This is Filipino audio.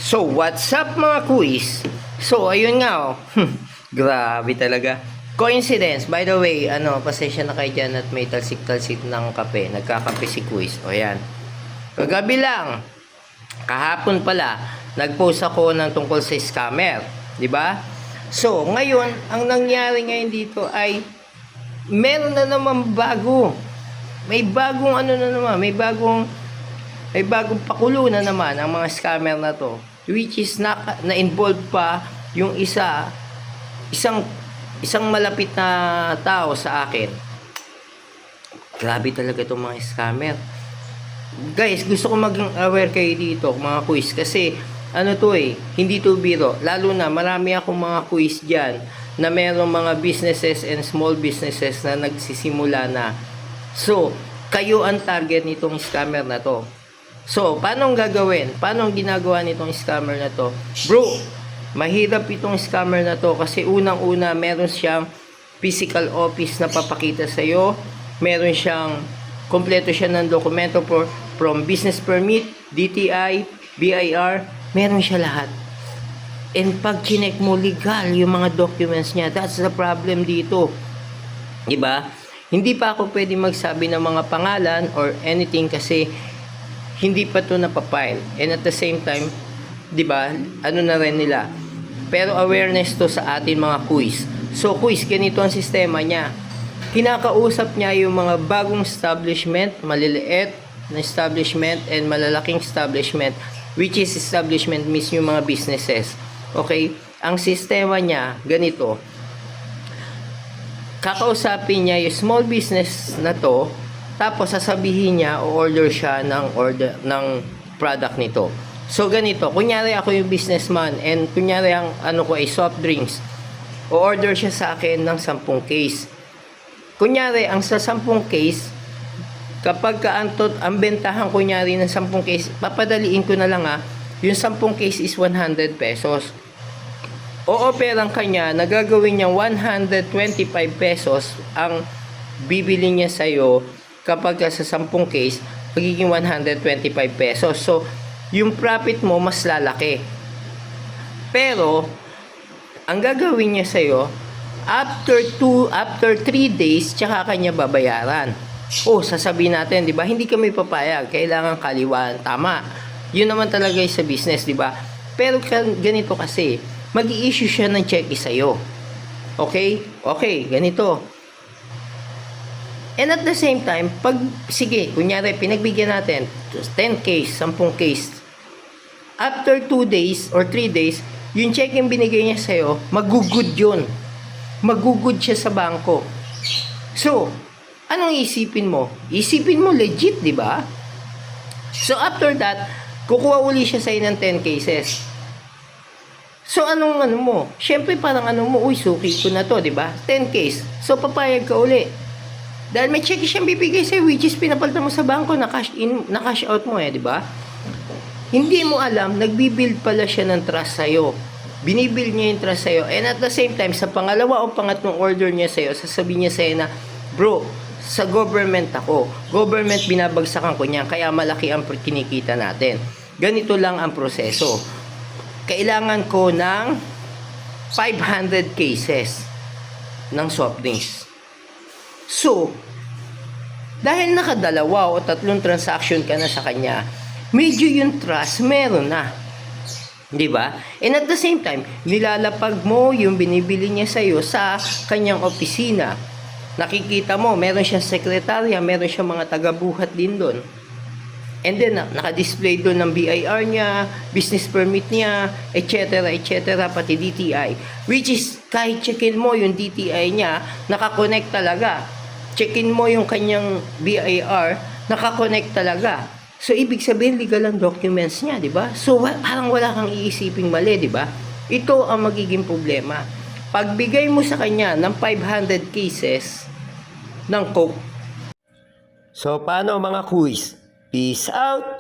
So, what's up mga quiz? So, ayun nga oh. Grabe talaga. Coincidence, by the way, pasensya na kayo dyan at may talsik-talsik ng kape. Nagkakape si quiz. O yan. Kagabi lang, kahapon pala, nag-post ako ng tungkol sa scammer. Diba? So, ngayon, ang nangyari ngayon dito ay meron na naman bago. May bagong may bagong pakulo na naman ang mga scammer na to, which is na-involve pa yung isang malapit na tao sa akin. Grabe talaga itong mga scammer. Guys, gusto ko maging aware kayo dito, mga quiz, kasi hindi to biro. Lalo na marami akong mga quiz dyan na mayroong mga businesses and small businesses na nagsisimula na. So, kayo ang target nitong scammer na to. So, paano gagawin? Paano ginagawa nitong scammer na to? Bro, mahirap itong scammer na to kasi unang-una meron siyang physical office na papakita sa iyo. Meron siyang kompleto siya ng dokumento from business permit, DTI, BIR, meron siya lahat. And pag kinek mo legal yung mga documents niya, that's the problem dito. Diba? Hindi pa ako pwede magsabi ng mga pangalan or anything kasi hindi pa to napapile. And at the same time, di ba, na rin nila. Pero awareness to sa atin mga quiz. So quiz, ganito ang sistema niya. Kinakausap niya yung mga bagong establishment, maliliit na establishment and malalaking establishment, which is establishment means yung mga businesses. Okay? Ang sistema niya, ganito. Kakausapin niya yung small business na to, tapos sasabihin niya o-order siya ng product nito. So ganito, kunyari ako yung businessman and kunyari ang ko ay soft drinks. O-order siya sa akin ng 10 case. Kunyari ang sa 10 case, kapag ang bentahan kunyari ng 10 case, papadaliin ko na lang yung 10 case is 100 pesos. O-operang kanya, nagagawin niya 125 pesos ang bibili niya sa'yo kapag sa 10 case, magiging 125 pesos. So, yung profit mo mas lalaki. Pero, ang gagawin niya sa'yo, after 3 days, tsaka kanya babayaran. Sasabihin natin, di ba? Hindi kami papayag. Kailangan kaliwan. Tama. Yun naman talaga sa business, di ba? Pero ganito kasi, mag-i-issue siya ng cheque sa'yo. Okay? Okay, ganito. And at the same time, sige, kunyari, pinagbigyan natin 10 case, 10 case. After 2 days or 3 days, yung check yung binigay niya sa'yo, magugud yun. Magugud siya sa bangko. So, anong isipin mo? Isipin mo legit, di ba? So, after that, kukuha uli siya sa'yo ng 10 cases. So, anong mo? Siyempre, parang suki ko na to, di ba? 10 case. So, papayag ka uli. Dahil may check siyang bibigay sa'yo, which is pinapalitan mo sa bangko, na cash in, na cash out mo di ba? Hindi mo alam, nagbibuild pala siya ng trust sa'yo. Binibuild niya yung trust sa'yo. And at the same time, sa pangalawa o pangatlong order niya sa'yo, sasabihin niya sa'yo na, bro, sa government ako. Government binabagsakan ko niyan, kaya malaki ang kinikita natin. Ganito lang ang proseso. Kailangan ko ng 500 cases ng soft drinks. So, dahil nakadalawa o 3 transaction ka na sa kanya, medyo yung trust meron na. Di ba? And at the same time, nilalapag mo yung binibili niya sa'yo sa kanyang opisina. Nakikita mo, meron siyang sekretarya, meron siyang mga tagabuhat din doon. And then, naka-display doon ng BIR niya, business permit niya, etc., pati DTI. Which is, kahit check-in mo yung DTI niya, nakakonect talaga. Check-in mo yung kanyang BIR, nakakonect talaga. So, ibig sabihin, legal ang documents niya, di ba? So, parang wala kang iisiping mali, di ba? Ito ang magiging problema. Pagbigay mo sa kanya ng 500 cases ng Coke. So, paano mga quiz? Peace out!